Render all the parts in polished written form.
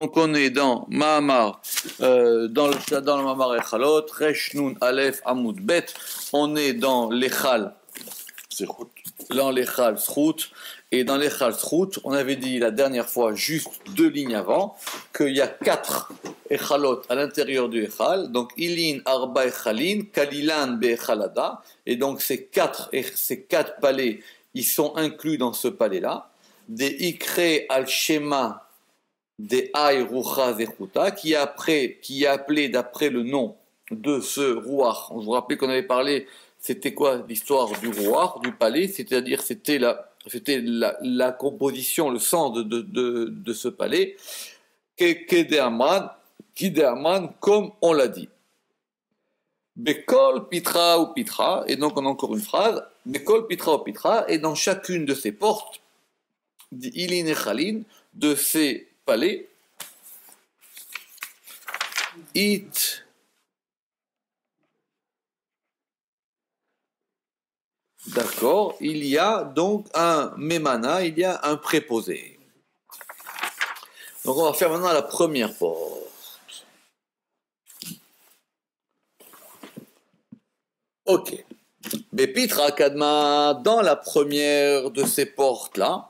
Donc on est dans Mahamar, dans le Mahamar Echalot, Resh Nun Aleph Amud Bet, on est dans l'Echal, dans l'Echal Srout, et dans l'Echal Srout, on avait dit la dernière fois, juste 2 lignes avant, qu'il y a 4 Echalot à l'intérieur du Echal, donc Ilin Arba Echalin, Kalilan Be Echalada, et donc ces 4 palais, ils sont inclus dans ce palais-là, des Ikre al-Shema, des Aï Rucha Zechuta, qui est appelé d'après le nom de ce Ruach. Je vous rappelle qu'on avait parlé, c'était quoi l'histoire du Ruach, du palais, c'est-à-dire c'était la composition, le sens de ce palais, Kideaman, comme on l'a dit. Bekol Pitra ou Pitra, et donc on a encore une phrase, Bekol Pitra ou Pitra, et dans chacune de ces portes, d'Ilin et Chalin, de ces palais, d'accord, il y a donc un memana, il y a un préposé. Donc on va faire maintenant la première porte. Ok. Bepitra Kadma, dans la première de ces portes-là,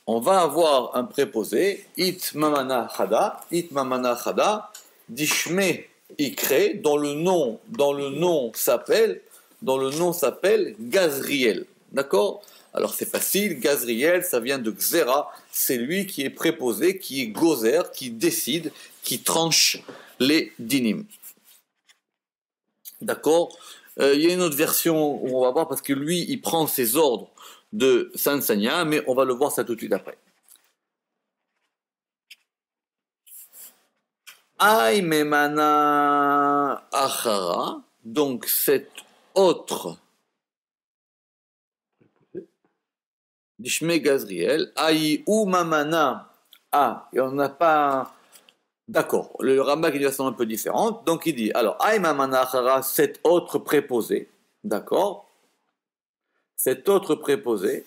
on va avoir un préposé, it mamana chada, dishme ikre, dont le nom s'appelle Gazriel. D'accord? Alors c'est facile, Gazriel, ça vient de Xera, c'est lui qui est préposé, qui est gozer, qui décide, qui tranche les dinim. D'accord? Il y a une autre version où on va voir, parce que lui, il prend ses ordres de Sansanya, mais on va le voir ça tout de suite après. Aï memana achara, donc cette autre Dishme Gazriel, Aï ou mamana, et on n'a pas. D'accord, le Rambam qui dit une version un peu différente, donc il dit alors Aï mamana achara, cette autre préposée, d'accord, cet autre préposé,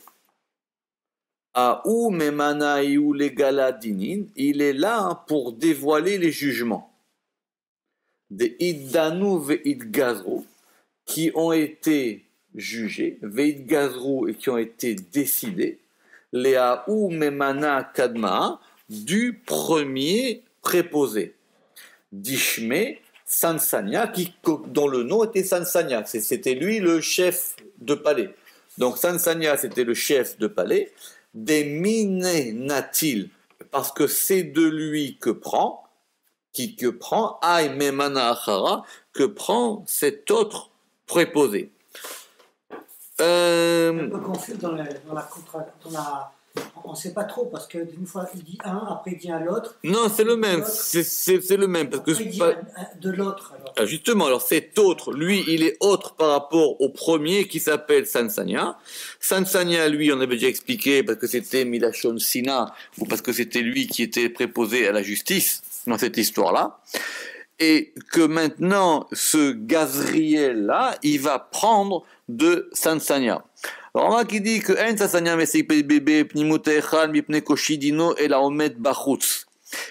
ou memana ou legala dinin, il est là pour dévoiler les jugements des iddanu ve'idgazru qui ont été jugés, ve'idgazru et qui ont été décidés, les ou memana kadma du premier préposé, dishme Sansanya, dont le nom était Sansanya, c'était lui le chef de palais. Donc Sansanya c'était le chef de palais. Des mine natil, parce que c'est de lui que prend, Aï memana achara, que prend cet autre préposé. Un peu confus dans la on ne sait pas trop, parce que d'une fois il dit un, après il dit à l'autre. Non, c'est le même, c'est le même. Parce que il dit de l'autre. Alors. Justement, alors cet autre, lui, il est autre par rapport au premier qui s'appelle Sansanya. Sansanya, lui, on avait déjà expliqué, parce que c'était Milachon Sina, ou parce que c'était lui qui était préposé à la justice dans cette histoire-là. Et que maintenant, ce Gazriel-là, il va prendre de Sansanya. Alors, on qui dit que En Sansanya Mesik Bébé Pnimut Echal Mipne Koshidino et la Omet Bachutz.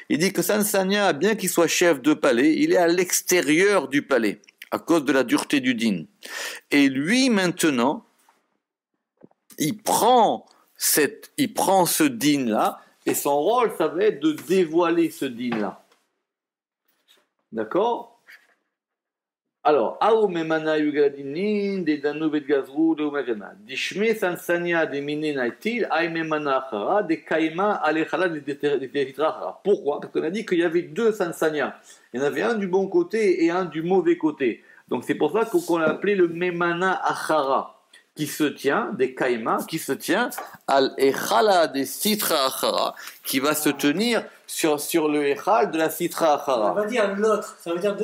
Il dit que Sansanya, bien qu'il soit chef de palais, il est à l'extérieur du palais, à cause de la dureté du din. Et lui, maintenant, il prend ce din-là, et son rôle, ça va être de dévoiler ce din-là. D'accord? Alors, Aou memana yugadinin, des danubet gazrou, de umerena. Dishme sansanya de mine naitil, aï memana achara, de kaima alechala de tetrachara. Pourquoi? Parce qu'on a dit qu'il y avait 2 sansanya. Il y en avait un du bon côté et un du mauvais côté. Donc c'est pour ça qu'on l'a appelé le memana achara, qui se tient, des kaima, qui se tient al-echala de sitra achara, qui va se tenir sur le echal de la sitra achara. Ça veut dire l'autre, ça veut dire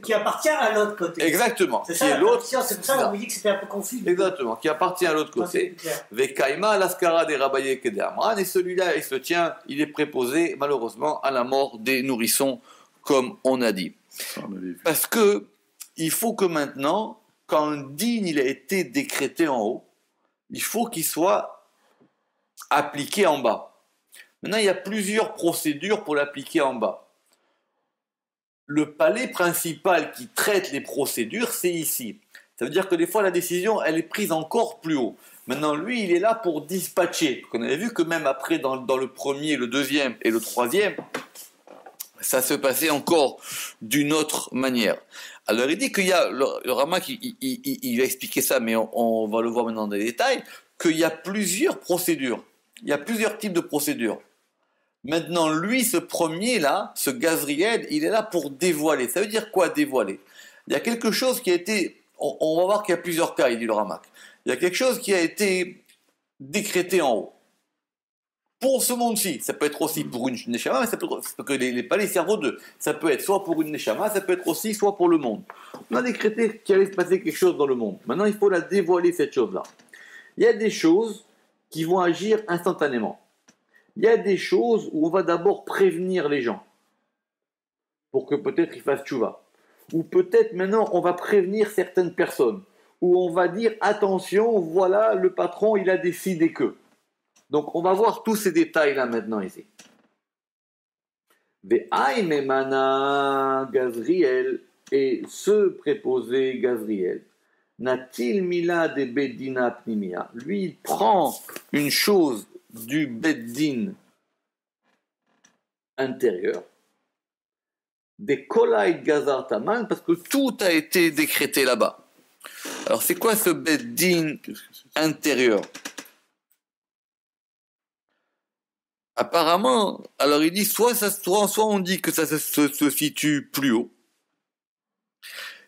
qui appartient à l'autre côté. Exactement. C'est ça, l'autre. C'est pour ça qu'on vous dit que c'était un peu confus. Exactement, qui appartient à l'autre côté. Vekaima l'askara des rabaye kedeamran, et celui-là, il se tient, il est préposé malheureusement à la mort des nourrissons, comme on a dit. Parce que il faut que maintenant, quand un din il a été décrété en haut, il faut qu'il soit appliqué en bas. Maintenant, il y a plusieurs procédures pour l'appliquer en bas. Le palais principal qui traite les procédures, c'est ici. Ça veut dire que des fois, la décision, elle est prise encore plus haut. Maintenant, lui, il est là pour dispatcher. On avait vu que même après, dans le premier, le deuxième et le troisième, ça se passait encore d'une autre manière. Alors, il dit qu'il y a, le Ramak, il va expliquer ça, mais on va le voir maintenant dans les détails, qu'il y a plusieurs procédures. Il y a plusieurs types de procédures. Maintenant, lui, ce premier-là, ce Gazriel, il est là pour dévoiler. Ça veut dire quoi, dévoiler? Il y a quelque chose qui a été... On va voir qu'il y a plusieurs cas, il dit le Ramak. Il y a quelque chose qui a été décrété en haut. Pour ce monde-ci, ça peut être aussi pour une Neshama, mais ça peut que pas les cerveaux d'eux. Ça peut être soit pour une Neshama, ça peut être aussi soit pour le monde. On a décrété qu'il allait se passer quelque chose dans le monde. Maintenant, il faut la dévoiler, cette chose-là. Il y a des choses qui vont agir instantanément. Il y a des choses où on va d'abord prévenir les gens pour que peut-être ils fassent tchouva. Ou peut-être maintenant on va prévenir certaines personnes. Ou on va dire attention, voilà, le patron il a décidé que. Donc on va voir tous ces détails-là maintenant ici. Ve'ay memana Gazriel, et ce préposé Gazriel, Natil mila de bedina pnimia. Lui il prend une chose du beddin intérieur, des kolay gazar taman, parce que tout a été décrété là-bas. Alors c'est quoi ce beddin intérieur? Apparemment, alors il dit soit on dit que ça se situe plus haut.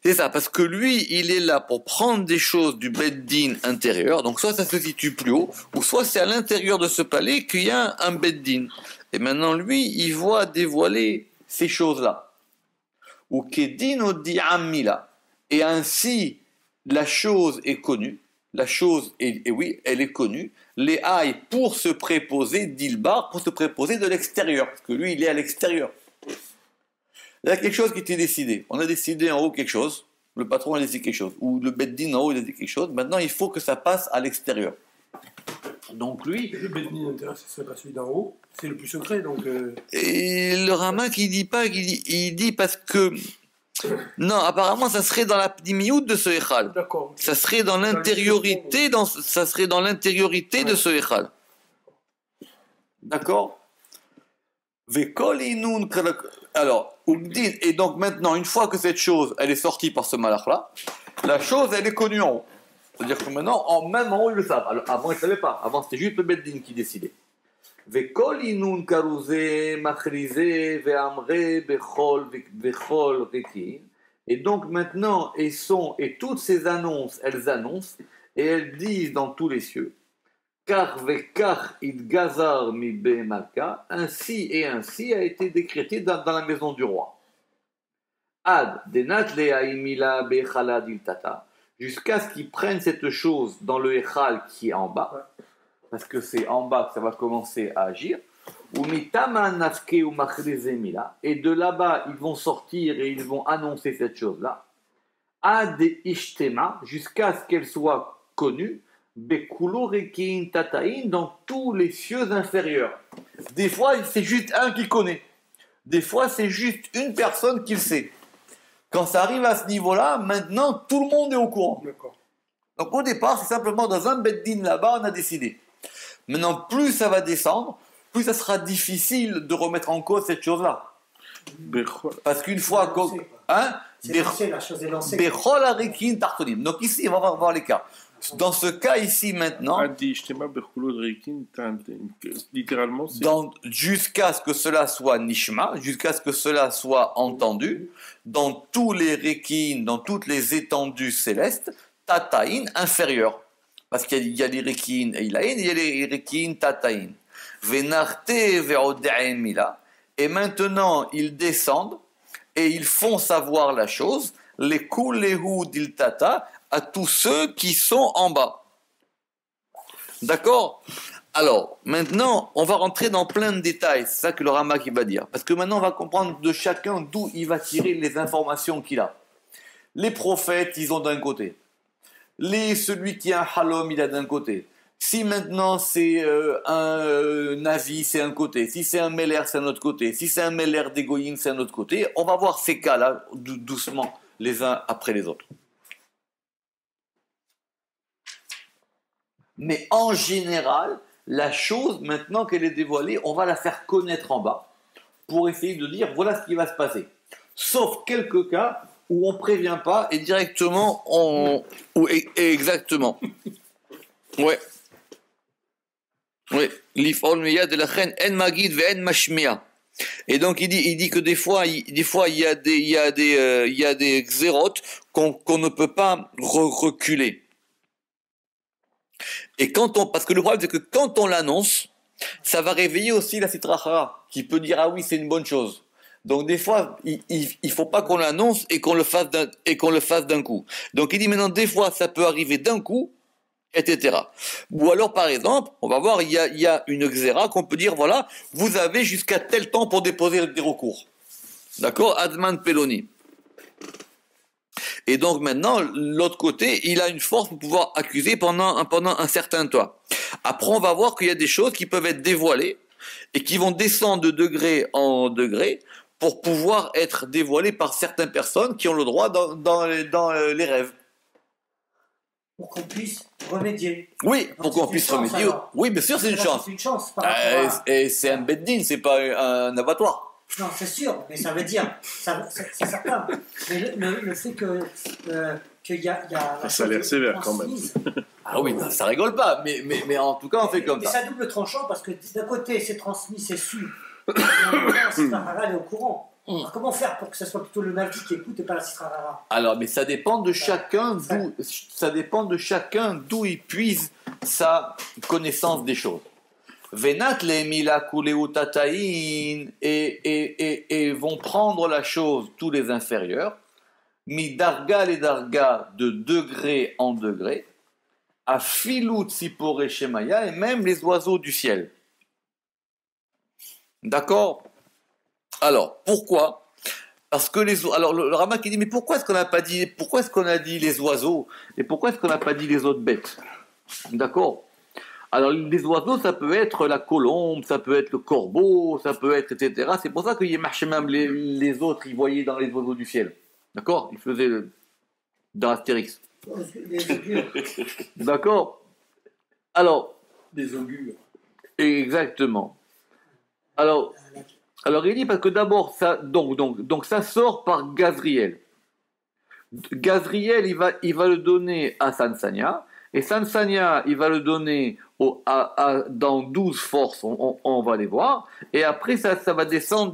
C'est ça, parce que lui, il est là pour prendre des choses du beddin intérieur, donc soit ça se situe plus haut, ou soit c'est à l'intérieur de ce palais qu'il y a un beddin. Et maintenant, lui, il voit dévoiler ces choses-là. Ou kedin odi amila. Et ainsi, la chose est connue. La chose, et oui, elle est connue. Les aïe pour se préposer d'Ilbar, pour se préposer de l'extérieur, parce que lui, il est à l'extérieur. Il y a quelque chose qui était décidé. On a décidé en haut quelque chose. Le patron a décidé quelque chose. Ou le beddin en haut, il a décidé quelque chose. Maintenant, il faut que ça passe à l'extérieur. Donc lui... Le beddin intérieur, c'est pas celui d'en haut. C'est le plus secret, donc... Et le Ramak, il dit pas... Il dit parce que... Non, apparemment, ça serait dans la pnimiout de ce Echal. D'accord. Ça serait dans l'intériorité, ça serait dans l'intériorité de ce Echal. D'accord? Alors, et donc maintenant, une fois que cette chose, elle est sortie par ce malach-là, la chose, elle est connue en haut. C'est-à-dire que maintenant, même en haut, ils le savent. Alors, avant, ils ne savaient pas. Avant, c'était juste le beddin qui décidait. Et donc maintenant, et toutes ces annonces, elles annoncent, et elles disent dans tous les cieux, ainsi et ainsi a été décrété dans la maison du roi. Jusqu'à ce qu'ils prennent cette chose dans le Echal qui est en bas, parce que c'est en bas que ça va commencer à agir. Et de là-bas, ils vont sortir et ils vont annoncer cette chose-là. Jusqu'à ce qu'elle soit connue. Dans tous les cieux inférieurs. Des fois, c'est juste un qui connaît. Des fois, c'est juste une personne qui le sait. Quand ça arrive à ce niveau-là, maintenant, tout le monde est au courant. D'accord. Donc au départ, c'est simplement dans un beddin là-bas, on a décidé. Maintenant, plus ça va descendre, plus ça sera difficile de remettre en cause cette chose-là. Parce qu'une fois... C'est lancé, la chose est lancée. Donc ici, on va voir les cas. Dans ce cas ici maintenant, littéralement, c'est... jusqu'à ce que cela soit nishma, jusqu'à ce que cela soit entendu, dans tous les rekin, dans toutes les étendues célestes, tataïn inférieur. Parce qu'il y a les rekin et il y a les rekin tataïn. Venarte ve'ode'en mila. Et maintenant, ils descendent et ils font savoir la chose, les kulehu diltata, à tous ceux qui sont en bas. D'accord? Alors, maintenant, on va rentrer dans plein de détails. C'est ça que le Ramak va dire. Parce que maintenant, on va comprendre de chacun d'où il va tirer les informations qu'il a. Les prophètes, ils ont d'un côté. Celui qui a un halom, il a d'un côté. Si maintenant c'est un avis, c'est un côté. Si c'est un Meller, c'est un autre côté. Si c'est un Meller d'Egoïm, c'est un autre côté. On va voir ces cas-là doucement, les uns après les autres. Mais en général, la chose, maintenant qu'elle est dévoilée, on va la faire connaître en bas pour essayer de dire voilà ce qui va se passer. Sauf quelques cas où on ne prévient pas et directement on. Exactement. Ouais. Oui. L'ifol miyad de la chen en magid ve en mashmia. Et donc il dit que des fois il y a des xérotes qu'on ne peut pas reculer. Et parce que le problème c'est que quand on l'annonce, ça va réveiller aussi la Sitra Achara, qui peut dire ah oui c'est une bonne chose. Donc des fois il faut pas qu'on l'annonce et qu'on le fasse d'un coup. Donc il dit maintenant des fois ça peut arriver d'un coup, etc. Ou alors par exemple on va voir il y a une xéra qu'on peut dire voilà vous avez jusqu'à tel temps pour déposer des recours. D'accord, Adman Peloni. Et donc maintenant, l'autre côté, il a une force pour pouvoir accuser pendant un certain temps. Après, on va voir qu'il y a des choses qui peuvent être dévoilées et qui vont descendre de degré en degré pour pouvoir être dévoilées par certaines personnes qui ont le droit dans les rêves. Pour qu'on puisse remédier. Oui, pour qu'on puisse remédier. Alors. Oui, bien sûr, c'est une chance. C'est une chance. Et c'est un beddin, c'est pas un abattoir. Non, c'est sûr, mais ça veut dire, c'est certain. Mais le fait qu'il y a ça a l'air sévère quand même. Ah oui, non, ça rigole pas, mais en tout cas, on fait comme ça. Mais c'est à double tranchant parce que d'un côté, c'est transmis, c'est su. La Sitrahara est au courant. Alors, comment faire pour que ce soit plutôt le Navi qui écoute et pas la Sitrahara? Alors, mais ça dépend de chacun d'où il puise sa connaissance des choses. Venat le mila kuleutatain et vont prendre la chose tous les inférieurs, mi darga les darga de degré en degré, à filut sipore shemaya et même les oiseaux du ciel. D'accord? Alors, pourquoi? Parce que alors le Rama qui dit mais pourquoi est-ce qu'on a dit les oiseaux et pourquoi est-ce qu'on n'a pas dit les autres bêtes? D'accord? Alors, les oiseaux, ça peut être la colombe, ça peut être le corbeau, ça peut être, etc. C'est pour ça qu'il marchait même les autres, ils voyaient dans les oiseaux du ciel. D'accord? Ils faisaient dans Astérix. D'accord? Alors. Des augures. Exactement. Alors il dit parce que d'abord, donc ça sort par Gazriel. Gazriel, il va le donner à Sansania. Et Sansania, il va le donner dans 12 forces, on va les voir. Et après, ça va descendre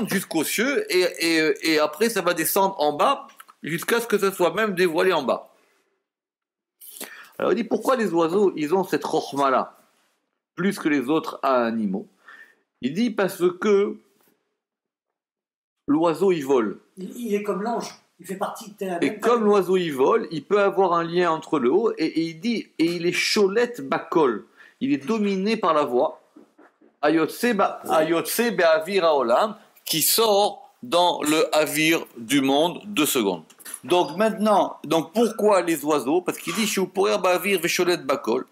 jusqu'aux cieux. Et après, ça va descendre en bas, jusqu'à ce que ça soit même dévoilé en bas. Alors, il dit, pourquoi les oiseaux, ils ont cette rochma-là, plus que les autres animaux? Il dit, parce que l'oiseau, il vole. Il est comme l'ange. Il fait partie de la et comme l'oiseau il vole, il peut avoir un lien entre le haut et il dit et il est cholette bakol, il est dominé par la voix ayotse be'avir haolam qui sort dans le avir du monde 2 secondes. Donc maintenant, pourquoi les oiseaux? Parce qu'il dit shuporer ba'avir ve'cholette bakol.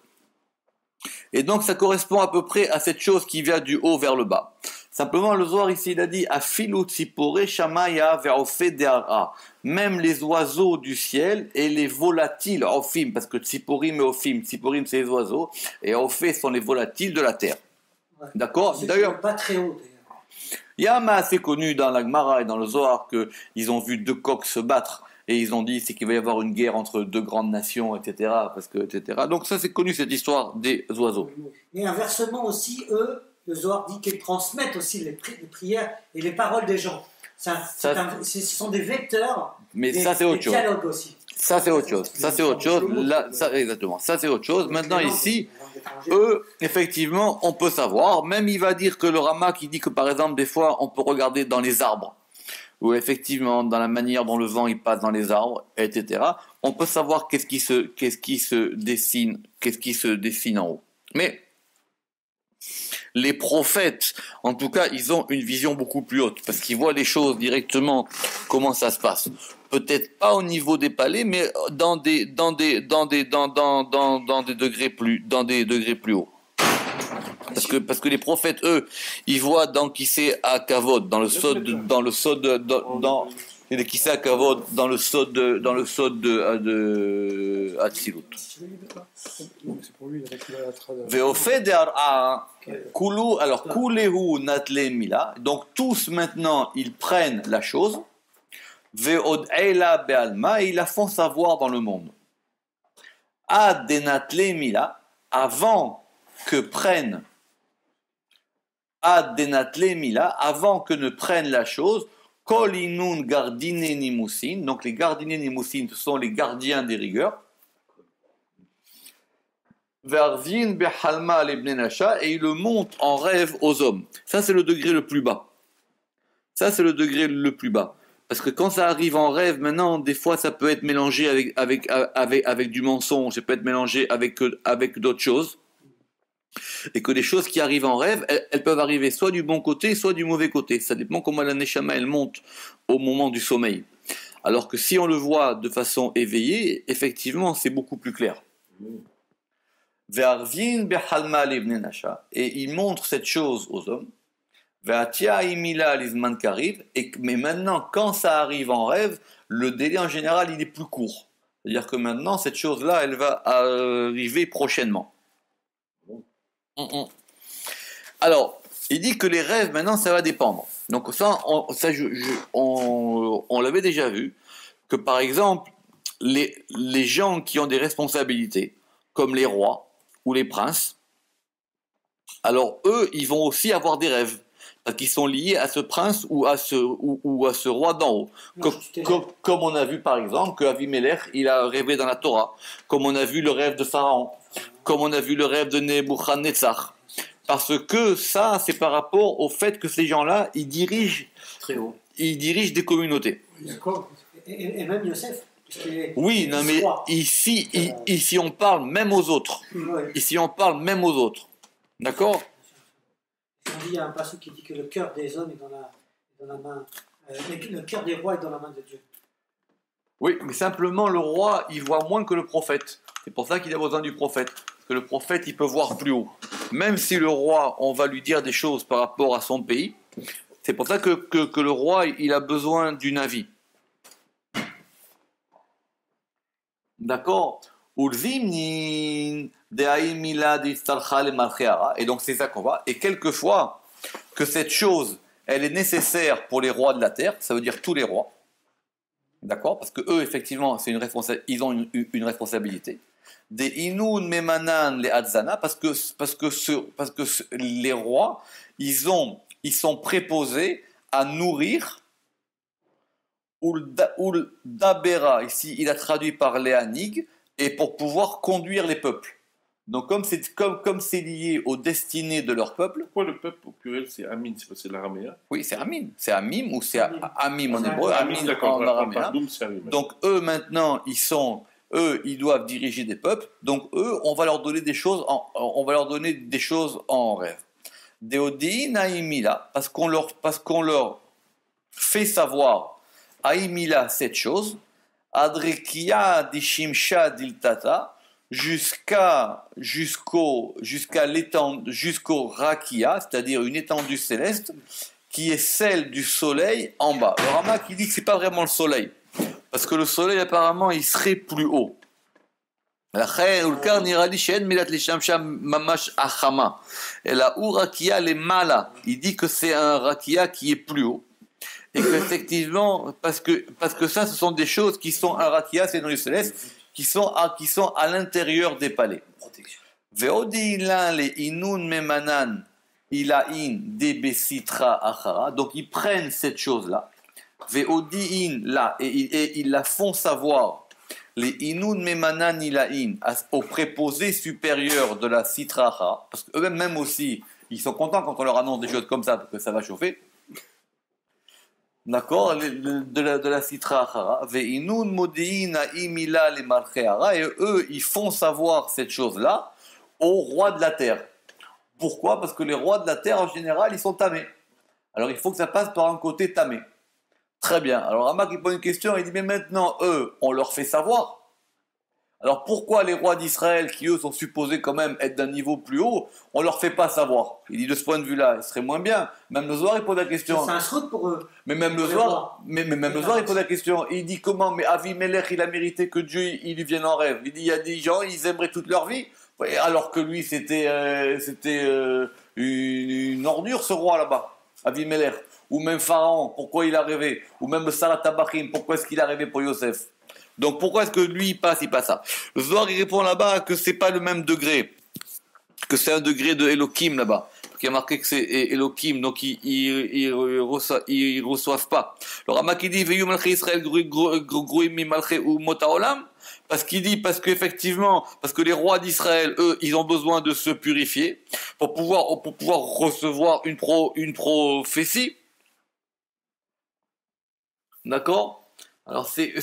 Et donc ça correspond à peu près à cette chose qui vient du haut vers le bas. Simplement, le Zohar ici, il a dit Afilu tzipore shamaya ve'ofe de'ara. Même les oiseaux du ciel et les volatiles, ofim, parce que tziporim et ofim, tziporim c'est les oiseaux, et ofé sont les volatiles de la terre. Ouais. D'accord? D'ailleurs, pas très haut d'ailleurs. Il y a un assez connu dans la Gemara et dans le Zohar qu'ils ont vu 2 coqs se battre. Et ils ont dit c'est qu'il va y avoir une guerre entre 2 grandes nations, etc. Donc ça c'est connu cette histoire des oiseaux. Et inversement aussi, eux, le Zohar dit qu'ils transmettent aussi les prières et les paroles des gens. Ce sont des vecteurs. Mais ça c'est autre chose. Dialogues aussi. Ça c'est autre chose. Là, exactement. Ça c'est autre chose. Maintenant ici, eux, effectivement, on peut savoir. Même il va dire que le Rama qui dit que par exemple des fois on peut regarder dans les arbres. Ou effectivement, dans la manière dont le vent il passe dans les arbres, etc., on peut savoir qu'est-ce qui se dessine en haut. Mais les prophètes, en tout cas, ils ont une vision beaucoup plus haute, parce qu'ils voient les choses directement, comment ça se passe. Peut-être pas au niveau des palais, mais dans des degrés plus hauts. Parce que les prophètes, eux, ils voient dans qui c'est à Kavod, dans le sod qui c'est à Kavod, dans le sod de Hatzilut. Ve'ofed de'ar'a kulu, alors kulehu natle mila, donc tous maintenant ils prennent la chose. Ve'od eila be'alma, ils la font savoir dans le monde. Ad denatle mila, avant que prennent Ad denatle mila, avant que ne prennent la chose, kol inun gardine nimusin, donc les gardines nimusin, ce sont les gardiens des rigueurs. Ve'arvin behalma lebnei nasha, et ils le montent en rêve aux hommes. Ça c'est le degré le plus bas. Ça c'est le degré le plus bas. Parce que quand ça arrive en rêve, maintenant, des fois ça peut être mélangé avec du mensonge, ça peut être mélangé avec d'autres choses. Et que les choses qui arrivent en rêve, elles peuvent arriver soit du bon côté, soit du mauvais côté. Ça dépend comment la neshama elle monte au moment du sommeil. Alors que si on le voit de façon éveillée, effectivement, c'est beaucoup plus clair. Ve'arvin behalma lebnei nasha, et il montre cette chose aux hommes. Ve'atia imila lizman kariv, mais maintenant, quand ça arrive en rêve, le délai en général il est plus court. C'est-à-dire que maintenant, cette chose-là, elle va arriver prochainement. Alors, il dit que les rêves, maintenant, ça va dépendre. Donc ça, on l'avait déjà vu, que par exemple, les gens qui ont des responsabilités, comme les rois ou les princes, alors eux, ils vont aussi avoir des rêves, parce qu'ils sont liés à ce prince ou à ce roi d'en haut. Comme on a vu par exemple que Avimelech, il a rêvé dans la Torah, comme on a vu le rêve de Pharaon, comme on a vu le rêve de Nebuchadnezzar. Parce que ça, c'est par rapport au fait que ces gens-là, ils dirigent des communautés. Et même Yosef. Oui, non, mais ici, on parle même aux autres. Ici, on parle même aux autres. D'accord? Il y a un passage qui dit que le cœur des hommes est dans la main. Le cœur des rois est dans la main de Dieu. Oui, mais simplement, le roi, il voit moins que le prophète. C'est pour ça qu'il a besoin du prophète. Parce que le prophète, il peut voir plus haut. Même si le roi, on va lui dire des choses par rapport à son pays, c'est pour ça que le roi, il a besoin d'une avis. D'accord? Et donc c'est ça qu'on voit. Et quelquefois, que cette chose, elle est nécessaire pour les rois de la terre, ça veut dire tous les rois. D'accord? Parce que eux, effectivement, ils ont une responsabilité. Des inun memanan les adzana, parce que les rois, ils sont préposés à nourrir ou dabera, ici il a traduit par léanig, et pour pouvoir conduire les peuples. Donc comme c'est lié aux destinées de leur peuple. Pourquoi le peuple au pluriel c'est Amin? C'est parce que c'est l'araméen? Oui, c'est Amin. C'est Amim ou c'est Amim en hébreu, Amin en araméen. Donc eux maintenant, ils doivent diriger des peuples. Donc eux, on va leur donner des choses en rêve. Deodi naimila, parce qu'on leur fait savoir Aïmila, cette chose, Adrekia dishimsha diltata, jusqu'au rakia, c'est-à-dire une étendue céleste, qui est celle du soleil en bas. Le Rama qui dit que c'est pas vraiment le soleil, parce que le soleil apparemment il serait plus haut. Et la rakia les mala, il dit que c'est un rakia qui est plus haut. Et qu'effectivement, parce que ça, ce sont des choses qui sont un rakia, c'est dans le céleste, qui sont à l'intérieur des palais. Ve'odilan les inun memanan ilain debesitra achara. Donc ils prennent cette chose-là. Ve'odiin là et ils la font savoir. Les inun memanan ilain au préposé supérieur de la sitra achara, parce qu'eux-mêmes même aussi, ils sont contents quand on leur annonce des choses comme ça, parce que ça va chauffer. D'accord, de la Sitra Achara, Ve'inun modi'ina imila le Malcheara, et eux, ils font savoir cette chose-là au roi de la terre. Pourquoi? Parce que les rois de la terre, en général, ils sont tamés. Alors il faut que ça passe par un côté tamé. Très bien. Alors Ramak, il pose une question, il dit, mais maintenant, eux, on leur fait savoir. Alors pourquoi les rois d'Israël, qui eux sont supposés quand même être d'un niveau plus haut, on leur fait pas savoir? Il dit de ce point de vue-là, il serait moins bien. Même le Zohar, il pose la question. C'est un srout pour eux. Mais même le Zohar, il pose la question. Il dit comment? Mais Avimelech, il a mérité que Dieu, il lui vienne en rêve. Il dit, il y a des gens, ils aimeraient toute leur vie, alors que lui, c'était une ordure, ce roi là-bas, Avimelech. Ou même Pharaon, pourquoi il a rêvé? Ou même Sarat Tabachim, pourquoi est-ce qu'il a rêvé pour Yosef? Donc pourquoi est-ce que lui il passe ça? Le Zohar il répond là-bas que c'est pas le même degré, que c'est un degré de Elohim là-bas, qui a marqué que c'est Elohim, donc ils reçoivent pas. Le Ramak il dit Veyu Malchei Israël Gruim mi Malchei Umot Haolam, parce qu'effectivement, parce que les rois d'Israël, eux, ils ont besoin de se purifier pour pouvoir recevoir une prophétie. D'accord? Alors c'est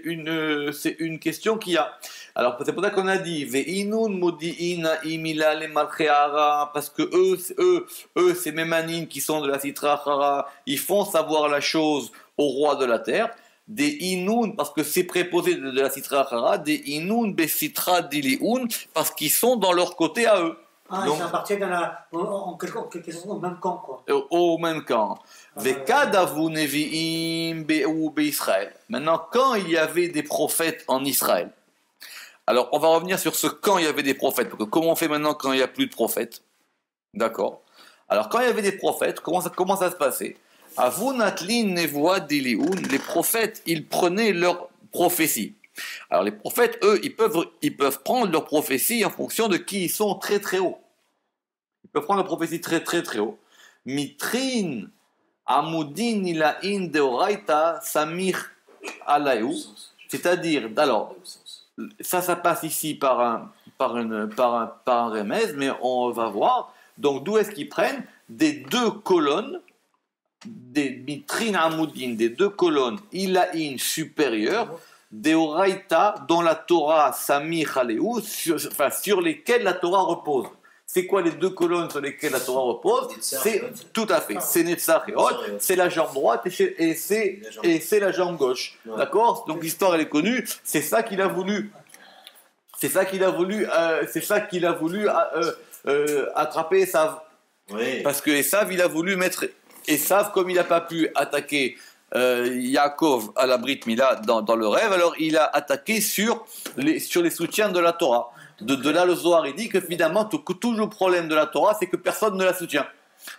une question qu'il y a. Alors c'est pour ça qu'on a dit ve'inun modi'ina imila le malchei hara, parce que eux ces mémanines qui sont de la Sitra Hara, ils font savoir la chose au roi de la terre. Des inun parce que c'est préposé de la Sitra Hara, des inun besitra diliun parce qu'ils sont dans leur côté à eux. Ah, donc, ils appartiennent en quelque sorte au même camp, quoi. Au même camp. Maintenant, quand il y avait des prophètes en Israël, alors on va revenir sur ce quand il y avait des prophètes, parce que comment on fait maintenant quand il n'y a plus de prophètes? D'accord. Alors quand il y avait des prophètes, comment ça se passait? Les prophètes, ils prenaient leur prophétie. Alors les prophètes, eux, ils peuvent prendre leur prophétie en fonction de qui ils sont très très haut. Ils peuvent prendre leur prophétie très très très haut. Mitrin Amudin ilain deoraita samir alayu, c'est-à-dire, alors ça passe ici par un remède, mais on va voir. Donc d'où est-ce qu'ils prennent? Des deux colonnes, des mitrin amudin, des deux colonnes ilain supérieures, deoraita, dont la Torah samir alayu, sur lesquelles la Torah repose. C'est quoi les deux colonnes sur lesquelles la Torah repose? C'est tout à fait, c'est Netzach et Hod, c'est la jambe droite et c'est la jambe gauche. D'accord? Donc l'histoire elle est connue, c'est ça qu'il a voulu attraper Esav. Oui. Parce que Esav il a voulu mettre Esav, comme il n'a pas pu attaquer Yaakov à la Brit Mila dans le rêve, alors il a attaqué sur les soutiens de la Torah. De là, le Zohar, il dit que finalement, tout le problème de la Torah, c'est que personne ne la soutient.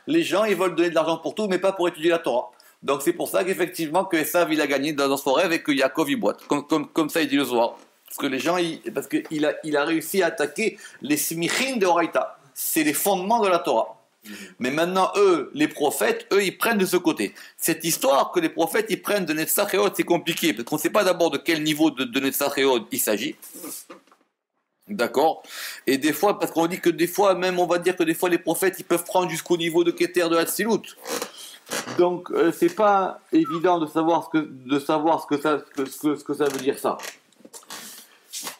Les gens, ils veulent donner de l'argent pour tout, mais pas pour étudier la Torah. Donc c'est pour ça qu'effectivement, que Esav, il a gagné dans son rêve et que Yaakov, il boite. Comme ça, il dit le Zohar. Parce que les gens, parce qu'il a réussi à attaquer les smichin de Horaïta. C'est les fondements de la Torah. Mais maintenant, eux, les prophètes, eux, ils prennent de ce côté. Cette histoire que les prophètes, ils prennent de Netzach et Hod, c'est compliqué, parce qu'on ne sait pas d'abord de quel niveau de Netzach et Hod il s'agit. D'accord? Et des fois, parce qu'on dit que des fois, même on va dire que des fois les prophètes ils peuvent prendre jusqu'au niveau de Keter de Hatzilut. Donc c'est pas évident de savoir ce que ça veut dire ça.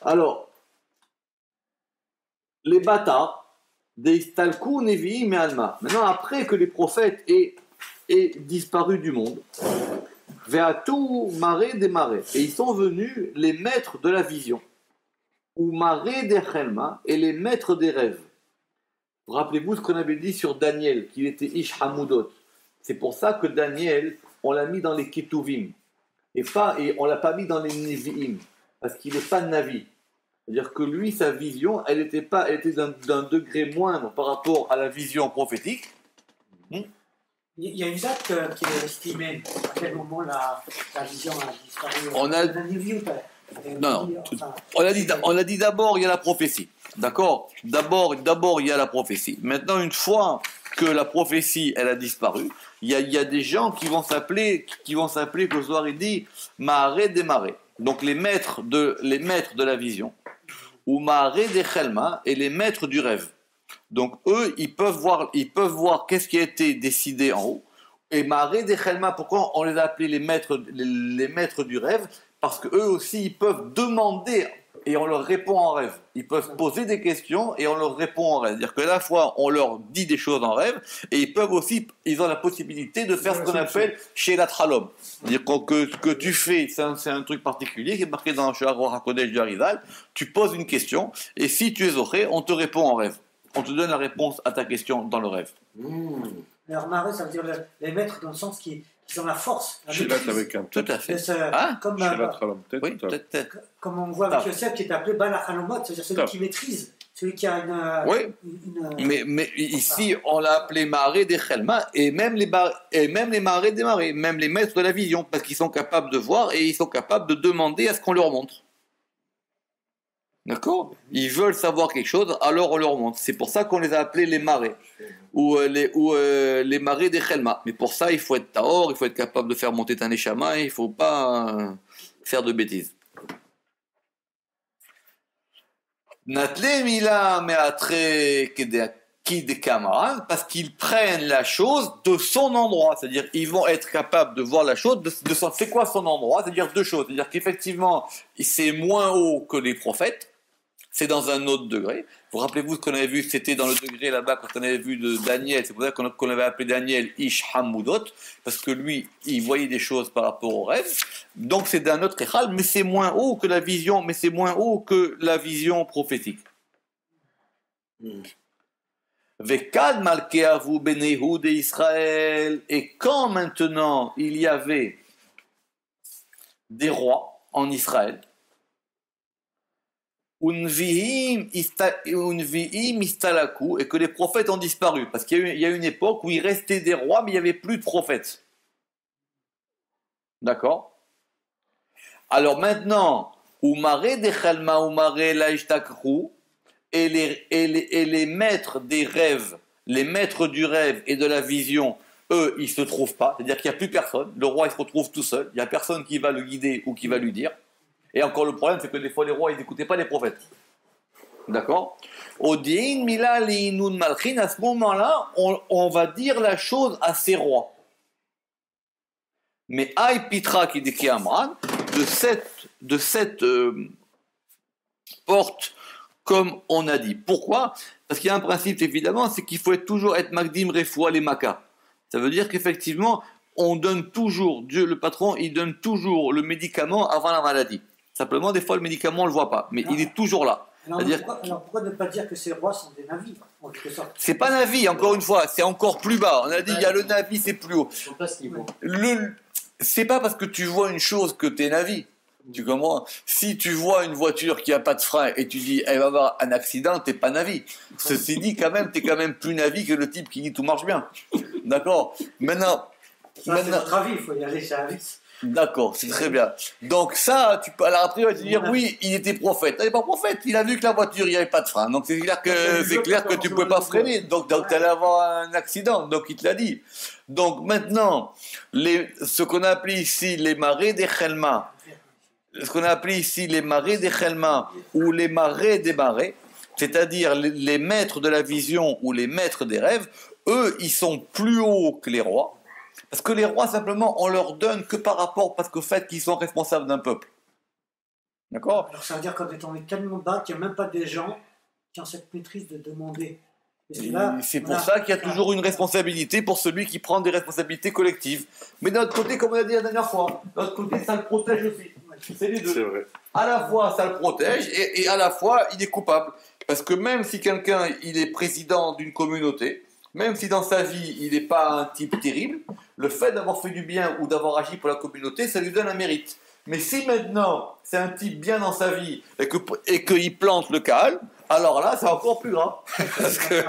Alors, les bâtards, des Stalkou, Nevi, mais Alma. Maintenant, après que les prophètes aient disparu du monde, Veatou, Maré, des marais. Et ils sont venus les maîtres de la vision. Ou Maré des Chelma et les maîtres des rêves. Rappelez-vous ce qu'on avait dit sur Daniel, qu'il était Ish Hamoudot. C'est pour ça que Daniel, on l'a mis dans les Ketuvim. Et on l'a pas mis dans les Nevi'im. Parce qu'il n'est pas Navi. C'est-à-dire que lui, sa vision, elle était d'un degré moindre par rapport à la vision prophétique. Il y a une date qui est estimée. À quel moment la vision a disparu? Non. On a dit d'abord il y a la prophétie. D'accord? D'abord il y a la prophétie. Maintenant, une fois que la prophétie elle a disparu, il y a des gens qui vont s'appeler que le soir il dit Maharé des marées. Donc les maîtres de la vision, ou Maharé des Chelma et les maîtres du rêve. Donc eux ils peuvent voir qu'est-ce qui a été décidé en haut. Et Maharé des Chelma, pourquoi on les a appelés les maîtres du rêve? Parce qu'eux aussi, ils peuvent demander et on leur répond en rêve. Ils peuvent poser des questions et on leur répond en rêve. C'est-à-dire que la fois, on leur dit des choses en rêve et ils peuvent aussi, ils ont la possibilité de faire ce qu'on appelle chez la Tralom. C'est-à-dire que ce que tu fais, c'est un truc particulier qui est marqué dans le Shahar HaKodesh du Harizal. Tu poses une question et si tu es zoré, on te répond en rêve. On te donne la réponse à ta question dans le rêve. Alors, marée, ça veut dire les maîtres dans le sens qui ont la force. La Chez maîtrise. avec un Tout à fait. Comme, Chez la Tralom, peut-être. Oui, peut-être. comme on voit avec Yosef qui est appelé Balachalomot, c'est-à-dire celui Top. qui maîtrise, celui qui a Oui. Mais ici, on l'a appelé marée des Chelma et même les marées des marées, même les maîtres de la vision, parce qu'ils sont capables de voir et ils sont capables de demander à ce qu'on leur montre. D'accord? Ils veulent savoir quelque chose, alors on leur montre. C'est pour ça qu'on les a appelés les marées ou les marées des Chelma. Mais pour ça, il faut être taor, il faut être capable de faire monter un échama, il ne faut pas faire de bêtises. Natle mila meatre qui des camarades, parce qu'ils prennent la chose de son endroit, c'est-à-dire ils vont être capables de voir la chose de son, c'est quoi son endroit, c'est-à-dire deux choses, c'est-à-dire qu'effectivement c'est moins haut que les prophètes, c'est dans un autre degré. Vous rappelez-vous ce qu'on avait vu, c'était dans le degré là-bas quand on avait vu de Daniel, c'est pour ça qu'on avait appelé Daniel Ish Hamoudot, parce que lui, il voyait des choses par rapport au rêve, donc c'est d'un autre échal, mais c'est moins haut que la vision, prophétique. Vekad Malkeavu ben Ehud et Israël, et quand maintenant il y avait des rois en Israël, Unviim istalaku, et que les prophètes ont disparu, parce qu'il y a une époque où il restait des rois, mais il n'y avait plus de prophètes. D'accord? Alors maintenant, Umare de Chalma, Umare laishtakru, et les maîtres des rêves, les maîtres du rêve et de la vision, eux, ils ne se trouvent pas, c'est-à-dire qu'il n'y a plus personne, le roi il se retrouve tout seul, il n'y a personne qui va le guider ou qui va lui dire. Et encore le problème, c'est que des fois les rois, ils n'écoutaient pas les prophètes. D'accord? Odin, Mila, Liinun, Malchin, à ce moment-là, on va dire la chose à ces rois. Mais Aï Pitra qui dit Amran, de cette porte, comme on a dit. Pourquoi? Parce qu'il y a un principe, évidemment, c'est qu'il faut toujours être Magdim Refoua les Makas. Ça veut dire qu'effectivement, on donne toujours, Dieu le patron, il donne toujours le médicament avant la maladie. Simplement, des fois, le médicament, on ne le voit pas, mais il est toujours là. Alors pourquoi ne pas dire que ces rois sont des navis, en quelque sorte? C'est pas navi, encore une fois, c'est encore plus bas. On a dit, il y a le navi, c'est plus haut. Ils sont pas à ce niveau. C'est pas parce que tu vois une chose que tu es navi. Tu comprends? Si tu vois une voiture qui a pas de frein et tu dis, elle va avoir un accident, t'es pas navi. Ceci dit, quand même, t'es quand même plus navi que le type qui dit tout marche bien. D'accord? Maintenant. C'est votre avis, il faut y aller chez Avis. D'accord, c'est très bien. Donc ça, tu peux, alors après, tu vas te dire, oui, il était prophète. Il n'est pas prophète, il a vu que la voiture, il n'y avait pas de frein. Donc c'est clair que tu ne pouvais pas freiner. Donc tu allais avoir un accident. Donc il te l'a dit. Donc maintenant, ce qu'on a appelé ici les marées des Chelma, ou les marées des marées, c'est-à-dire les maîtres de la vision ou les maîtres des rêves, eux, ils sont plus hauts que les rois. Parce que les rois, simplement, on leur donne que par rapport au fait qu'ils sont responsables d'un peuple. D'accord? Alors ça veut dire qu'on est tombé tellement bas qu'il n'y a même pas des gens qui ont cette maîtrise de demander. C'est pour ça qu'il y a toujours une responsabilité pour celui qui prend des responsabilités collectives. Mais d'un autre côté, comme on a dit la dernière fois, d'un autre côté, ça le protège aussi. C'est les deux. C'est vrai. À la fois, ça le protège et à la fois, il est coupable. Parce que même si quelqu'un, il est président d'une communauté, même si dans sa vie, il n'est pas un type terrible, le fait d'avoir fait du bien ou d'avoir agi pour la communauté, ça lui donne un mérite. Mais si maintenant, c'est un type bien dans sa vie et qu'il plante le cal, alors là, c'est encore plus grave. Parce que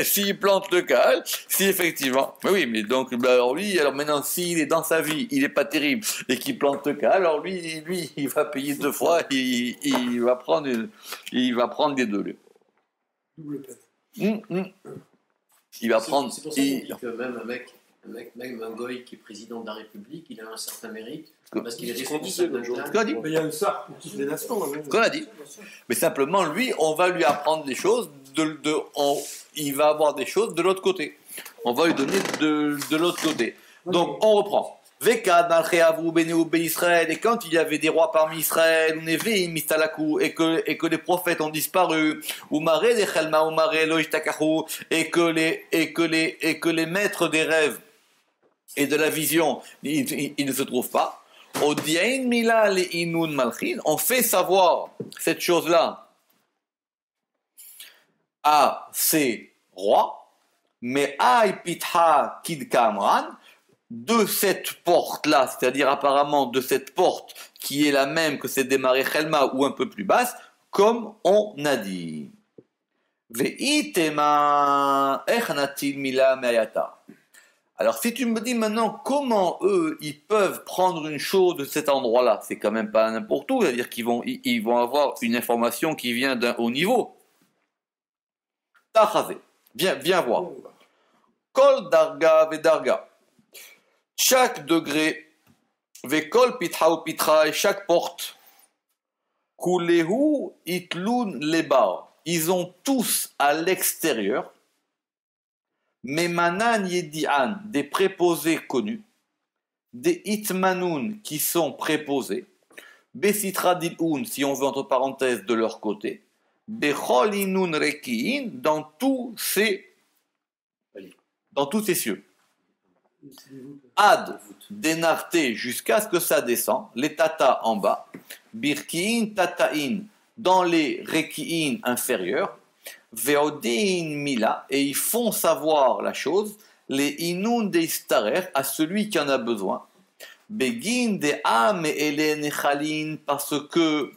s'il plante le cal, si effectivement... Mais oui, mais donc, alors maintenant, s'il est dans sa vie, il n'est pas terrible, et qu'il plante le cal, alors lui, il va payer 2 fois, il va prendre des deux. Double peine. Il va prendre. C'est pour ça qu'on dit que même un goy qui est président de la République, il a un certain mérite parce qu'il est responsable. Ce qu'on a dit. Mais il y a une ça pour toutes les nations. Ce qu'on a dit. Mais simplement, lui, on va lui apprendre des choses. Il va avoir des choses de l'autre côté. On va lui donner de l'autre côté. Donc, on reprend. Vekad Malcheavu Beneu Israël, et quand il y avait des rois parmi Israël, ou Nevi'im Mistalaku, et que les prophètes ont disparu, ou Maré de Chelma, ou Maré Loïchtakahu, et que les maîtres des rêves et de la vision, ils ne se trouvent pas. Odiain Mila le Inun Malchin, on fait savoir cette chose-là à ces rois, mais Aï Pitha Kid Kamran, de cette porte-là, c'est-à-dire apparemment de cette porte qui est la même que cette démarrée Chelma ou un peu plus basse, comme on a dit. Alors si tu me dis maintenant comment eux ils peuvent prendre une chose de cet endroit-là, c'est quand même pas n'importe où, c'est-à-dire ils vont avoir une information qui vient d'un haut niveau. Tachazé, viens voir. Kol darga ve darga. Chaque degré, vekol pitra ou pitra, et chaque porte, kulehu itlun lebar, ils ont tous à l'extérieur, memanan yedian, des préposés connus, des itmanun qui sont préposés, besitra dilun, si on veut entre parenthèses de leur côté, bechol inun rekiin, dans tous ces cieux. Ad, d'énarté jusqu'à ce que ça descend, les tata en bas, birkiin tataïn, dans les rekiin inférieurs, veodin mila, et ils font savoir la chose, les inun de istarer, à celui qui en a besoin, begin de am et les nechalin, parce que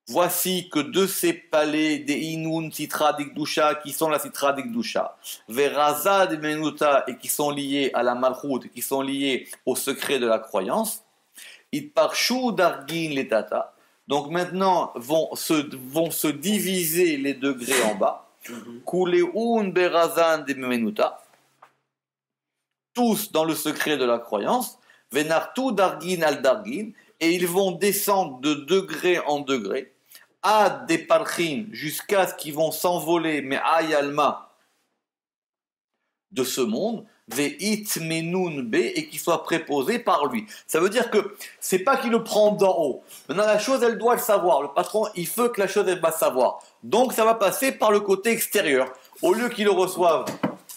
voici que de ces palais des Inun Sitra d'Ikdusha qui sont la Sitra d'Ikdusha, Veraza de Menuta et qui sont liés à la Malchut et qui sont liés au secret de la croyance, Itparshu Dargin les Tata. Donc maintenant vont se diviser les degrés en bas. Kuleun Berazan de Menuta, tous dans le secret de la croyance, Venartu Dargin al Dargin, et ils vont descendre de degré en degré. Ad des parchim, jusqu'à ce qu'ils vont s'envoler, mais ayalma, de ce monde, ve'it menun be, et qu'ils soient préposés par lui. Ça veut dire que c'est pas qu'il le prend d'en haut. Maintenant, la chose, elle doit le savoir. Le patron, il veut que la chose, elle va savoir. Donc, ça va passer par le côté extérieur. Au lieu qu'il le reçoive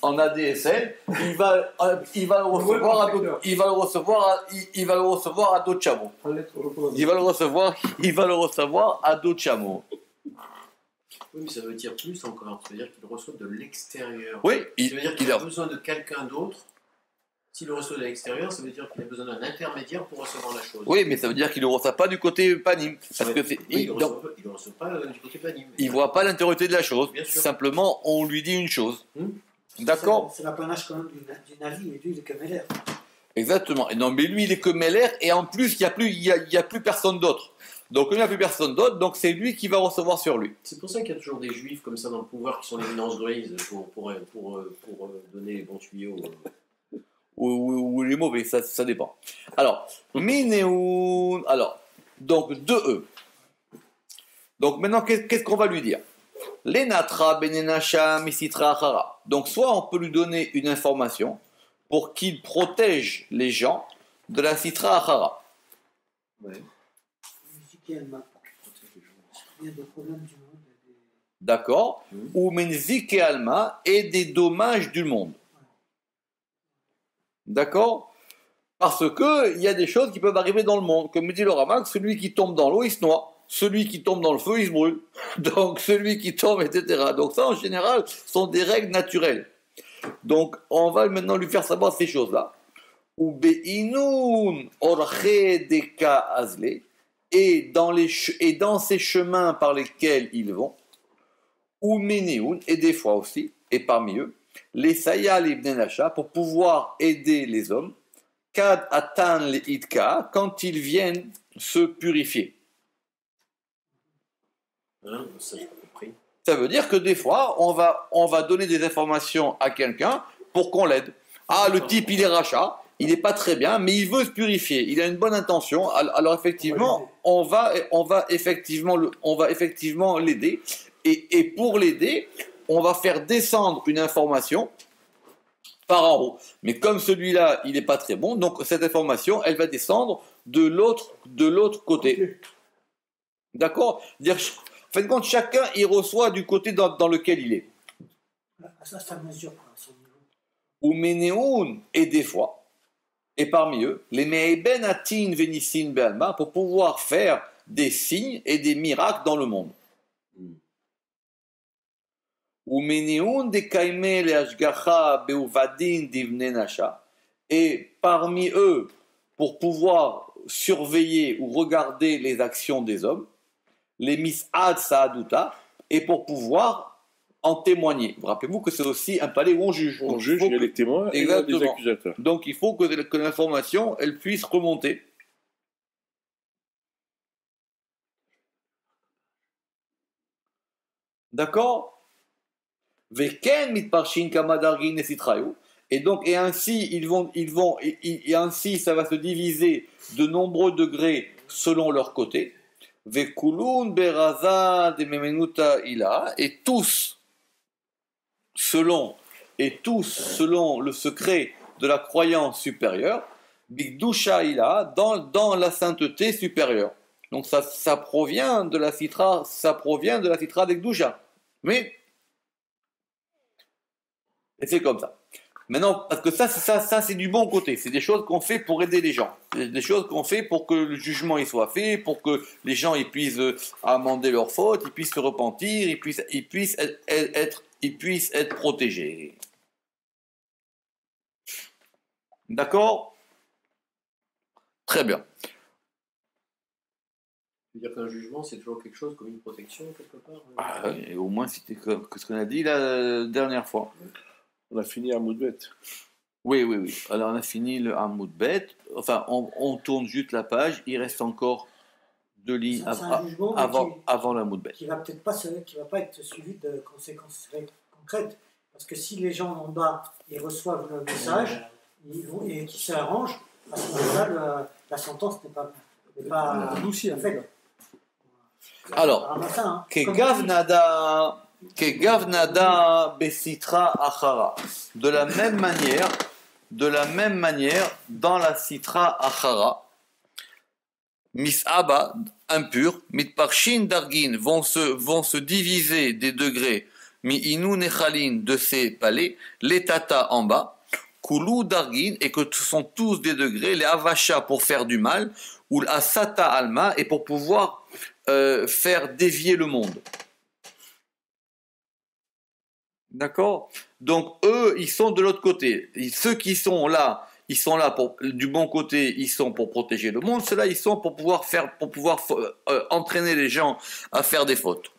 en ADSL, il va le recevoir à d'autres chameaux. Il va le recevoir à d'autres chameaux. Oui, mais ça veut dire plus encore. Ça veut dire qu'il reçoit de l'extérieur. Oui, ça veut dire qu'il a besoin de quelqu'un d'autre. S'il le reçoit de l'extérieur, ça veut dire qu'il a besoin d'un intermédiaire pour recevoir la chose. Oui, mais ça veut dire qu'il ne le reçoit pas du côté panim. Parce que il ne le reçoit pas du côté panim. Il ne voit pas l'intériorité de la chose. Simplement, on lui dit une chose. D'accord. C'est l'apanage quand même du Navi, et lui, il est que Meller. Exactement. Et non, mais lui, il est que Meller, et en plus, il n'y a plus personne d'autre. Donc, il n'y a plus personne d'autre, donc c'est lui qui va recevoir sur lui. C'est pour ça qu'il y a toujours des juifs comme ça dans le pouvoir qui sont l'éminence grise pour donner les bons tuyaux. Ou les mauvais, ça dépend. Alors, Minéoun. Alors, donc, de eux. Donc, maintenant, qu'est-ce qu'on va lui dire? Lenatra benenasha misitra achara. Donc, soit on peut lui donner une information pour qu'il protège les gens de la sitra achara. Ouais. D'accord. Ou menzike alma, et des dommages du monde. D'accord. Parce que il y a des choses qui peuvent arriver dans le monde. Comme dit le Ramak, celui qui tombe dans l'eau, il se noie. Celui qui tombe dans le feu, il se brûle. Donc, celui qui tombe, etc. Donc, ça, en général, sont des règles naturelles. Donc, on va maintenant lui faire savoir ces choses-là. Ou be'inun orche deka azle, et dans ces chemins par lesquels ils vont, ou meneun, et des fois aussi, et parmi eux, les sayal ibn Nasha, pour pouvoir aider les hommes, kad atan le itka, quand ils viennent se purifier. Ça veut dire que des fois, on va donner des informations à quelqu'un pour qu'on l'aide. Ah, le type, il est rachat, il n'est pas très bien, mais il veut se purifier, il a une bonne intention. Alors effectivement, on va effectivement l'aider. Et pour l'aider, on va faire descendre une information par en haut. Mais comme celui-là, il n'est pas très bon, donc cette information, elle va descendre de l'autre côté. Ok. D'accord? En fin de compte, chacun, il reçoit du côté dans lequel il est. Ça mesure quoi, son niveau. Ou Ménéoun, et des fois, et parmi eux, les Me'eben Atin Venissin Be'alma, pour pouvoir faire des signes et des miracles dans le monde. Ou Ménéoun de Kaime le Ashgacha Beuvadin Divne Nasha, et parmi eux, pour pouvoir surveiller ou regarder les actions des hommes, les Mis'ad Sa'aduta, et pour pouvoir en témoigner. Vous rappelez-vous que c'est aussi un palais où on juge. On juge, il y a les témoins et il y a les accusateurs. Donc il faut que l'information, elle puisse remonter. D'accord? Veken mitparshin kamadargin et sitrayu. Et donc, et ainsi, et ainsi, ça va se diviser de nombreux degrés selon leur côté. Vekulun beraza de memenuta ila, et tous selon le secret de la croyance supérieure, bigdusha ila, dans la sainteté supérieure. Donc ça provient de la citra d'Ekdusha. Mais et c'est comme ça. Maintenant, parce que ça c'est du bon côté. C'est des choses qu'on fait pour aider les gens. C'est des choses qu'on fait pour que le jugement il soit fait, pour que les gens ils puissent amender leurs fautes, ils puissent se repentir, ils puissent être protégés. D'accord? Très bien. C'est-à-dire qu'un jugement, c'est toujours quelque chose comme une protection, quelque part. Ah, et au moins, c'était que ce qu'on a dit la dernière fois. On a fini à Moudbet. Oui. Alors, on a fini le Hamoud Bet. Enfin, on tourne juste la page. Il reste encore 2 lignes avant le Hamoud Bet. Qui va peut-être pas être suivi de conséquences concrètes. Parce que si les gens en bas ils reçoivent le message et qu'ils s'arrangent, à ce moment-là, la sentence n'est pas adoucie en fait. Alors, Kegavnada Besitra Achara. De la même manière, dans la Sitra Achara, Mis'aba, impur, Mitparshin Dargin, vont se diviser des degrés, Mi'inu Nechalin, de ces palais, les Tata en bas, Kulu Dargin, et que ce sont tous des degrés, les Avasha pour faire du mal, ou l'Asata Alma, et pour pouvoir faire dévier le monde. D'accord? Donc eux, ils sont de l'autre côté. Ceux qui sont là, ils sont là du bon côté, ils sont pour protéger le monde. Ceux-là, ils sont pour pouvoir entraîner les gens à faire des fautes.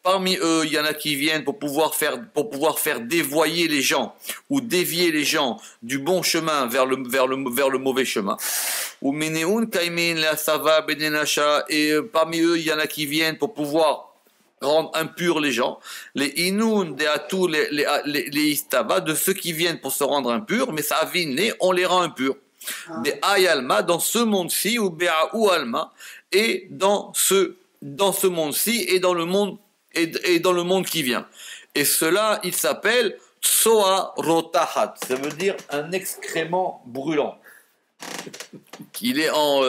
Parmi eux, il y en a qui viennent pour pouvoir faire dévoyer les gens ou dévier les gens du bon chemin vers le mauvais chemin. Et parmi eux, il y en a qui viennent pour pouvoir rendre impurs les gens. Les inun de atou les istava, de ceux qui viennent pour se rendre impurs, mais ça avine, on les rend impurs. Des ayalma, dans ce monde-ci, ou bea ou alma, et dans ce monde-ci et dans le monde qui vient. Et cela, il s'appelle tsoa rotahat. Ça veut dire un excrément brûlant. Il est en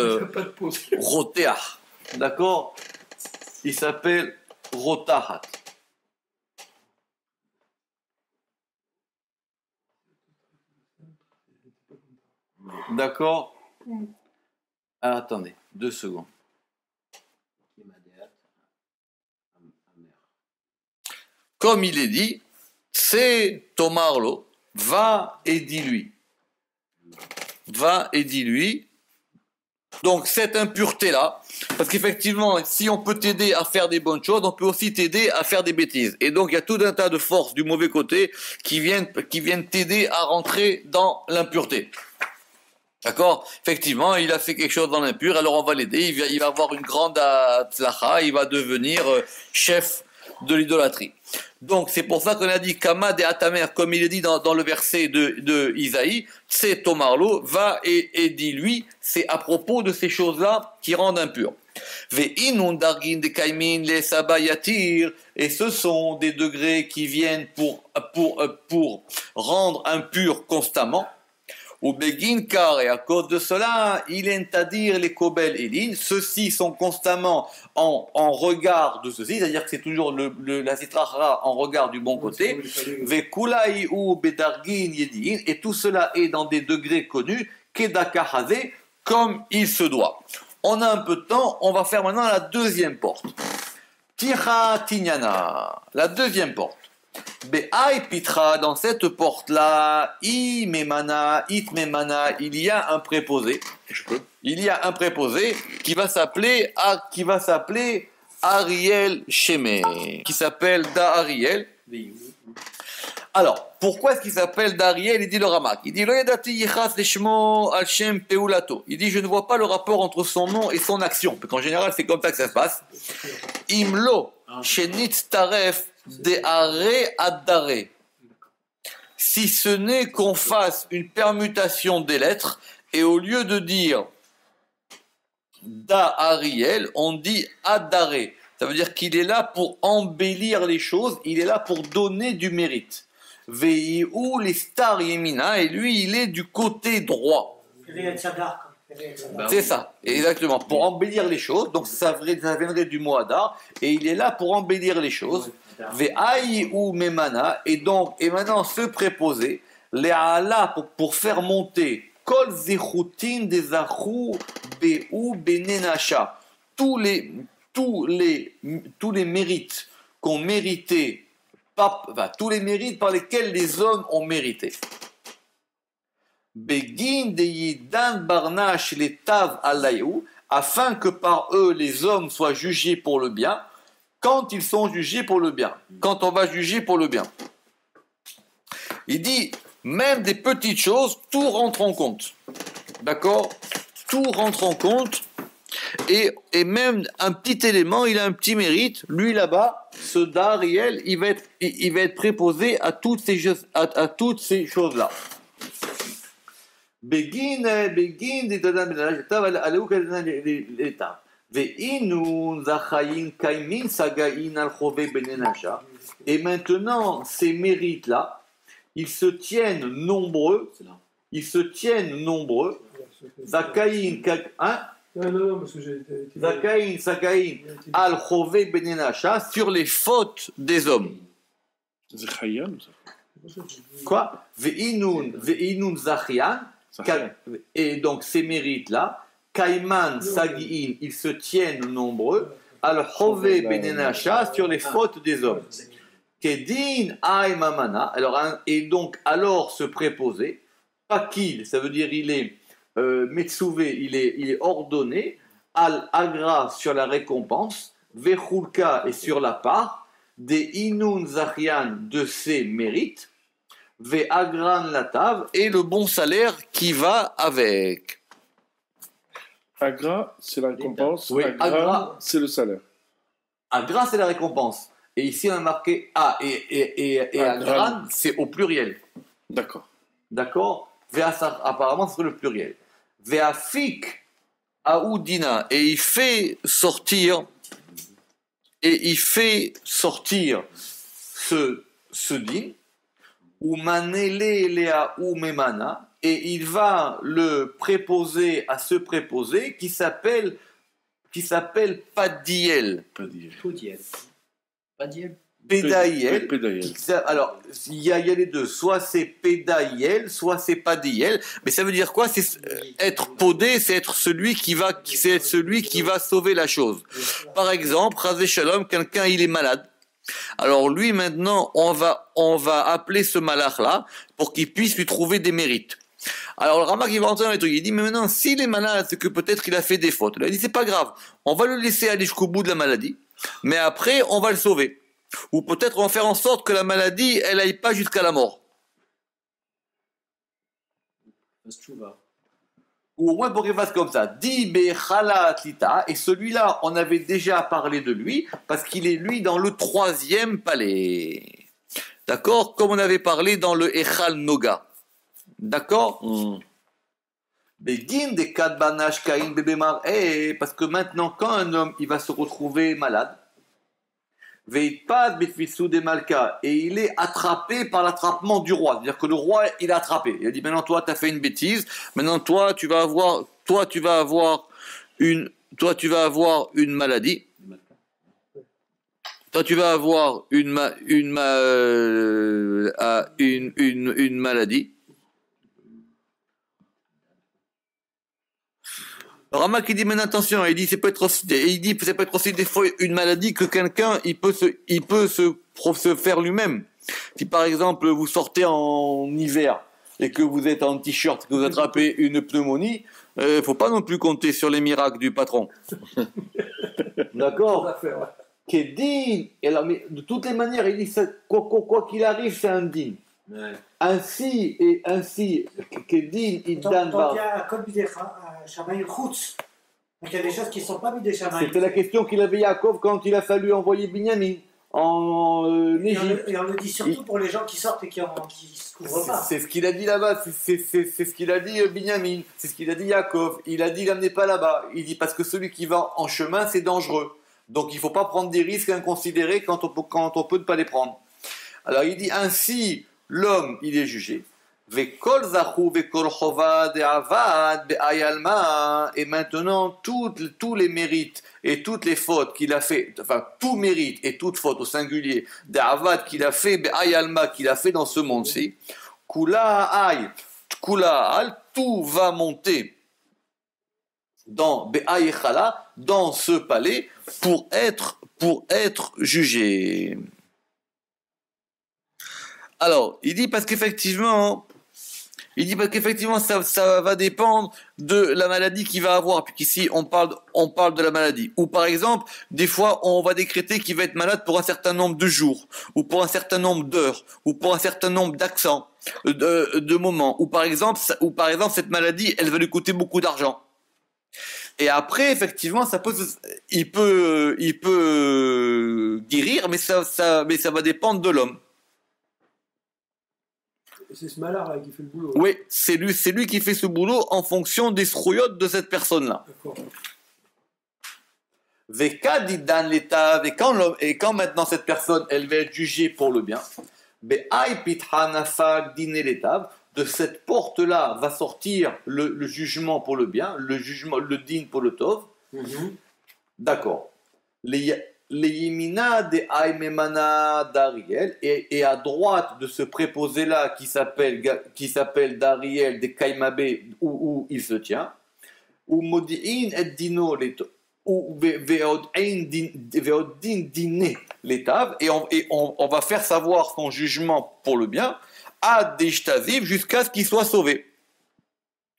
rotéah. D'accord? Il s'appelle rotahat. D'accord? Alors, attendez, 2 secondes. Comme il est dit, c'est Tomarlo, va et dis-lui. Va et dis-lui. Donc cette impureté-là, parce qu'effectivement, si on peut t'aider à faire des bonnes choses, on peut aussi t'aider à faire des bêtises. Et donc il y a tout un tas de forces du mauvais côté qui viennent t'aider à rentrer dans l'impureté. D'accord? Effectivement, il a fait quelque chose dans l'impur, alors on va l'aider, il va avoir une grande tzlacha, il va devenir chef de l'idolâtrie. Donc c'est pour ça qu'on a dit Kama de Atamer, comme il est dit dans le verset de Isaïe, c'est Tomarlo, va et dis-lui, c'est à propos de ces choses-là qui rendent impur. Ve'inun dargin de kaimin les sabayatir, et ce sont des degrés qui viennent pour rendre impur constamment. Ou begin car, et à cause de cela, il est à dire les kobel elin, ceux-ci sont constamment en regard de ceci, c'est-à-dire que c'est toujours la citrachara en regard du bon côté. Vekulai ou bedargin yedin, et tout cela est dans des degrés connus, kedakahazé, comme il se doit. On a un peu de temps, on va faire maintenant la deuxième porte. Tira tinyana, la deuxième porte. Be'ai pitra, dans cette porte-là, imemana, itmemana, il y a un préposé. Il y a un préposé qui va s'appeler Ariel Shemé, qui s'appelle Da'ariel. Alors, pourquoi est-ce qu'il s'appelle Dariel? Il dit le Ramak. Il dit il dit je ne vois pas le rapport entre son nom et son action. Parce qu'en général, c'est comme ça que ça se passe. Imlo shenit taref de'are ad-dare. Si ce n'est qu'on fasse une permutation des lettres, et au lieu de dire Da'ariel, on dit ad-dare. Ça veut dire qu'il est là pour embellir les choses, il est là pour donner du mérite. Vei'u l'istar yemina, et lui il est du côté droit. C'est ça, exactement, pour embellir les choses, donc ça viendrait du mot Adar, et il est là pour embellir les choses. Ve'aï ou memana, et maintenant ce préposé, le'ala, pour faire monter, kol zichutin des achou be'u benenasha, tous les mérites qu'ont mérité, tous les mérites par lesquels les hommes ont mérité. Begin de yidan barnash les tav alayou, afin que par eux les hommes soient jugés pour le bien, quand ils sont jugés pour le bien, quand on va juger pour le bien. Il dit, même des petites choses, tout rentre en compte. D'accord? Tout rentre en compte. Et même un petit élément, il a un petit mérite. Lui là-bas, ce Dariel, il va être préposé à toutes ces choses-là. Begin et maintenant, ces mérites-là, ils se tiennent nombreux. Zakaïn, hein? Non, parce que j'ai Zakaïn, al-Chove Benenacha, sur les fautes des hommes. C'est Chayam, ça. Quoi? Ve'inun Zachian, et donc ces mérites-là, Kaiman, Sagi'in, ils se tiennent nombreux, al-Chove Benenacha, sur les fautes des hommes. Kedin Aimamana, alors ce préposé, Pakil, ça veut dire il est Metsouvé, il est ordonné, Al-Agra sur la récompense, Vechulka et sur la part, des Inun Zachian de ses mérites, Ve'agran Latav et le bon salaire qui va avec. Agra, c'est la récompense, oui, Agra, c'est le salaire. Agra, c'est la récompense. Et ici, on a marqué A et Agran, c'est au pluriel. D'accord. Apparemment, c'est le pluriel. Ve'afik aoudina, et il fait sortir ce din, ou manele lea ou memana, et il va le préposer à ce préposé qui s'appelle Padiel. Pédaïel. Alors, il y a les deux. Soit c'est Pédaïel, soit c'est Padiel. Mais ça veut dire quoi? C'est être podé, c'est être celui qui va sauver la chose. Par exemple, Razé Shalom, quelqu'un il est malade. Alors lui maintenant, on va appeler ce malach-là pour qu'il puisse lui trouver des mérites. Alors le Ramak il va entrer dans les trucs. Il dit mais maintenant s'il est malade, c'est que peut-être il a fait des fautes. Là, il dit c'est pas grave. On va le laisser aller jusqu'au bout de la maladie, mais après on va le sauver. Ou peut-être on va faire en sorte que la maladie, elle n'aille pas jusqu'à la mort. Ou au moins pour qu'il fasse comme ça. Di bechala tlita, et celui-là, on avait déjà parlé de lui, parce qu'il est lui dans le 3e palais. D'accord? Comme on avait parlé dans le Echal Noga. D'accord? Begin des kadbanash kain bebemar. Parce que maintenant, quand un homme il va se retrouver malade, veitpad betfisou des malka, et il est attrapé par l'attrapement du roi. C'est-à-dire que le roi, il est attrapé. Il a dit maintenant, toi, tu as fait une bêtise. Maintenant, toi, tu vas avoir une maladie. Toi, tu vas avoir une maladie. Rama qui dit maintenant attention, il dit ça peut être aussi des fois une maladie que quelqu'un il peut se faire lui-même. Si par exemple vous sortez en hiver et que vous êtes en t-shirt, que vous attrapez une pneumonie, faut pas non plus compter sur les miracles du patron. D'accord. Kedin, mais de toutes les manières, il dit quoi qu'il arrive, c'est un din. Ouais. Ainsi, Kedin, il donne. Donc il y a comme des Shamaï Khutz. Donc il y a des choses qui ne sont pas mises des Shamaï. C'était la question qu'il avait Yaakov quand il a fallu envoyer Binyamin en Égypte. Et on le dit surtout pour les gens qui sortent et qui ne se couvrent pas. C'est ce qu'il a dit là-bas, c'est ce qu'il a dit Binyamin, c'est ce qu'il a dit Yaakov. Il a dit l'amenez pas là-bas. Il dit parce que celui qui va en chemin, c'est dangereux. Donc il ne faut pas prendre des risques inconsidérés quand on peut ne pas les prendre. Alors il dit ainsi, l'homme, il est jugé. Et maintenant, tous les mérites et toutes les fautes qu'il a fait, enfin tout mérite et toute faute au singulier, d'Avad qu'il a fait, qu'il a fait dans ce monde-ci, Kula tout va monter dans dans ce palais pour être jugé. Alors, il dit parce qu'effectivement, ça va dépendre de la maladie qu'il va avoir. Puis qu'ici, on parle de la maladie. Ou par exemple, des fois, on va décréter qu'il va être malade pour un certain nombre de jours, ou pour un certain nombre d'heures, ou pour un certain nombre d'accents, de moments. Ou par exemple, cette maladie, elle va lui coûter beaucoup d'argent. Et après, effectivement, il peut guérir, mais ça va dépendre de l'homme. C'est ce malard-là qui fait le boulot. Oui, c'est lui qui fait ce boulot en fonction des srouillottes de cette personne-là. D'accord. Et quand maintenant cette personne, elle va être jugée pour le bien, de cette porte-là va sortir le jugement pour le bien, le din pour le tov. Mm-hmm. D'accord. Les yemina de Aïmemana d'Ariel, et à droite de ce préposé-là qui s'appelle d'Ariel, des Kaimabé, où il se tient, ou Modi'in et Dino, ou Veodin Diné l'étape, et on va faire savoir son jugement pour le bien, à Deishtaziv, jusqu'à ce qu'il soit sauvé.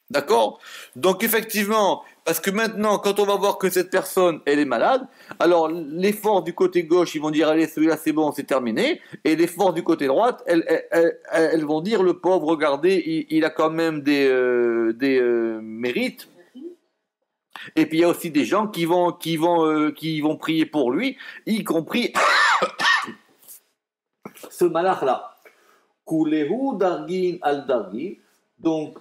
D'accord? Donc effectivement, parce que maintenant, quand on va voir que cette personne, elle est malade, alors les forces du côté gauche, ils vont dire, allez, celui-là c'est bon, c'est terminé, et les forces du côté droite, elles vont dire, le pauvre, regardez, il a quand même des mérites. Et puis il y a aussi des gens qui vont prier pour lui, y compris ce malach-là. Kulehu dargin al dargin, donc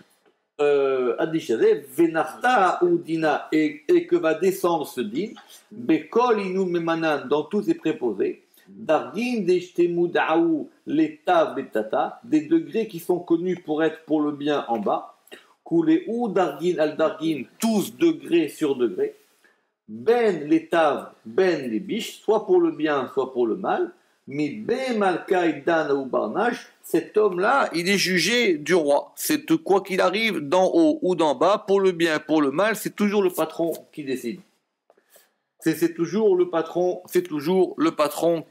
Venarta ou Dina, et que va descendre ce din, Bekol inu memanan, dans tous ses préposés, Dargin deshtemu da'ou l'étav betata, des degrés qui sont connus pour être pour le bien en bas, Kulehu dargin al dargin, tous degrés sur degrés, Ben l'étav, ben les biches, soit pour le bien, soit pour le mal, mais Ben malkai dan ou barnash, cet homme-là, il est jugé du roi. C'est quoi qu'il arrive, d'en haut ou d'en bas, pour le bien, pour le mal, c'est toujours le patron qui décide. C'est toujours le patron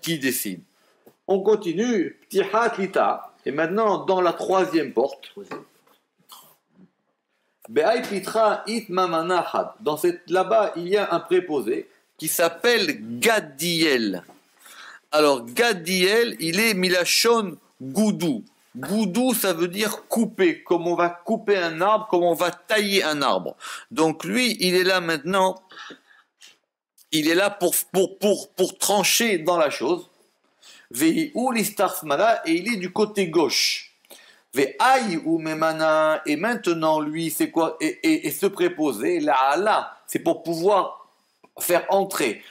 qui décide. On continue, Ptihat Lita, et maintenant dans la troisième porte. Be'ay Pitra It Mamanahad. Là-bas, il y a un préposé qui s'appelle Gadiel. Alors Gadiel, il est Milachon Goudou. Goudou, ça veut dire couper, comme on va couper un arbre, comme on va tailler un arbre. Donc lui, il est là maintenant, il est là pour trancher dans la chose. Vei ou l'istar smala, et il est du côté gauche. Ve'aï ou memana, et maintenant lui, c'est quoi? Et se préposer, la, c'est pour pouvoir faire entrer.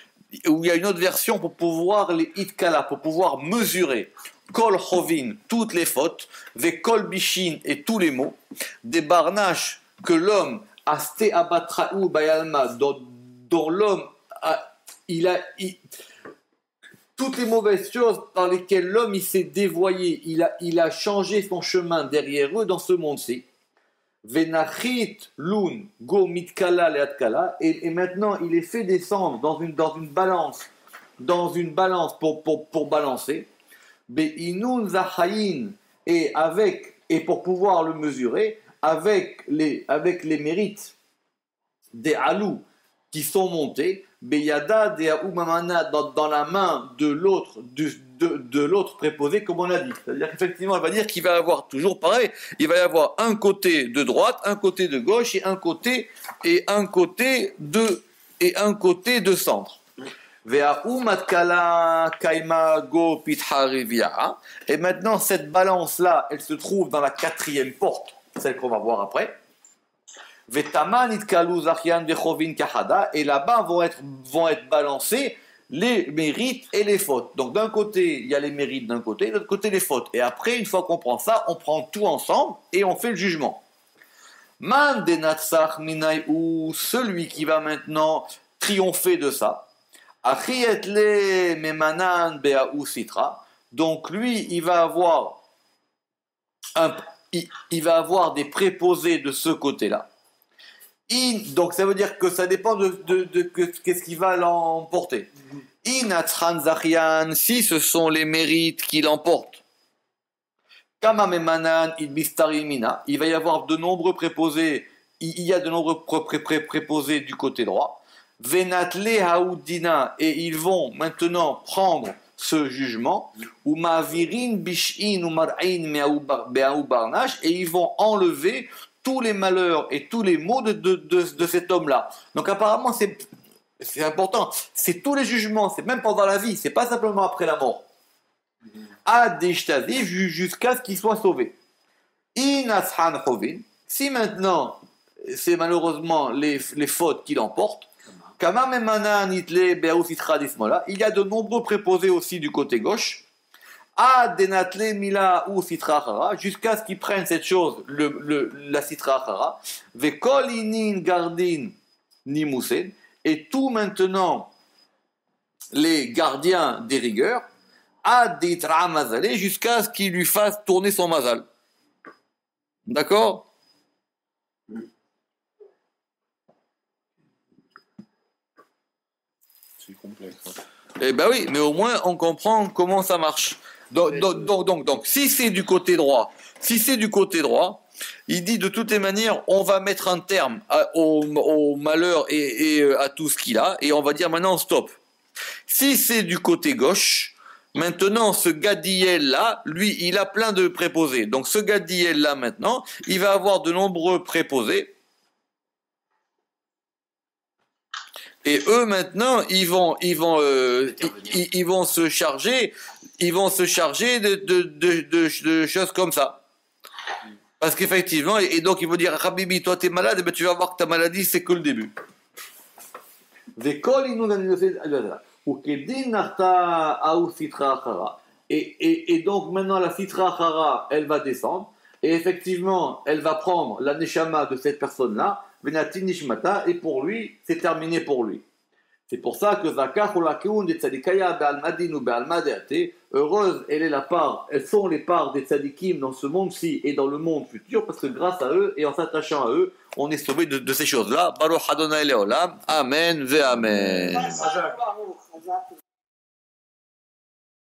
Où il y a une autre version pour pouvoir les itkala, pour pouvoir mesurer. Kol chovin, toutes les fautes, ve kol bishin et tous les mots, des barnaches que l'homme a sté abatraou bayalma, dont l'homme toutes les mauvaises choses par lesquelles l'homme il s'est dévoyé, il a changé son chemin derrière eux dans ce monde-ci. Venachit lun go mitkala leatkala, et maintenant il est fait descendre dans une balance pour balancer. Be'inun zahayin, et pour pouvoir le mesurer avec les mérites des alous qui sont montés, Beyada de Aoumamana, dans la main de l'autre préposé, comme on a dit. C'est-à-dire qu'effectivement, elle va dire qu'il va y avoir toujours pareil, il va y avoir un côté de droite, un côté de gauche et un côté de centre. Et maintenant, cette balance-là, elle se trouve dans la 4e porte, celle qu'on va voir après. Et là-bas vont être balancés les mérites et les fautes. Donc d'un côté, il y a les mérites d'un côté, de l'autre côté, les fautes. Et après, une fois qu'on prend ça, on prend tout ensemble et on fait le jugement. Man denatsach minay, ou celui qui va maintenant triompher de ça. Achietle memanan be'aou sitra. Donc lui, il va avoir des préposés de ce côté-là. Donc ça veut dire que ça dépend de qu'est-ce qui va l'emporter. Si ce sont les mérites qui l'emportent, il va y avoir de nombreux préposés, il y a de nombreux préposés du côté droit. Venatle haoudina, et ils vont maintenant prendre ce jugement, ou mavirin bishin ou mar'in be'aou barnash, et ils vont enlever tous les malheurs et tous les maux de cet homme-là. Donc apparemment, c'est important. C'est tous les jugements, c'est même pendant la vie, c'est pas simplement après la mort. Adishtazi, jusqu'à ce qu'il soit sauvé. Inashan chovin, si maintenant, c'est malheureusement les fautes qui l'emportent, il y a de nombreux préposés aussi du côté gauche. Jusqu'à ce qu'ils prennent cette chose, la sitra achara, et tout maintenant les gardiens des rigueurs, jusqu'à ce qu'ils lui fassent tourner son mazal. D'accord? C'est complexe. Eh ben oui, mais au moins on comprend comment ça marche. Donc, si c'est du côté droit, il dit de toutes les manières, on va mettre un terme au malheur et à tout ce qu'il a, et on va dire maintenant stop. Si c'est du côté gauche, maintenant ce Gadiel-là, lui, il a plein de préposés. Donc ce Gadiel-là maintenant, il va avoir de nombreux préposés. Et eux maintenant, ils vont se charger de choses comme ça. Parce qu'effectivement, et donc ils vont dire, Habibi, toi t'es malade, et ben tu vas voir que ta maladie c'est que le début. Et donc maintenant la sitra achara, elle va descendre, et effectivement, elle va prendre la neshama de cette personne-là, Venatin Nishmata, et pour lui, c'est terminé pour lui. C'est pour ça que Zakar Olakeun des Tzadikaya Be'almadin ou Be'almadeate, heureuse, elles sont les parts des Tzadikim dans ce monde-ci et dans le monde futur, parce que grâce à eux et en s'attachant à eux, on est sauvé de ces choses-là. Baruch Adonai Leolam. Amen ve Amen.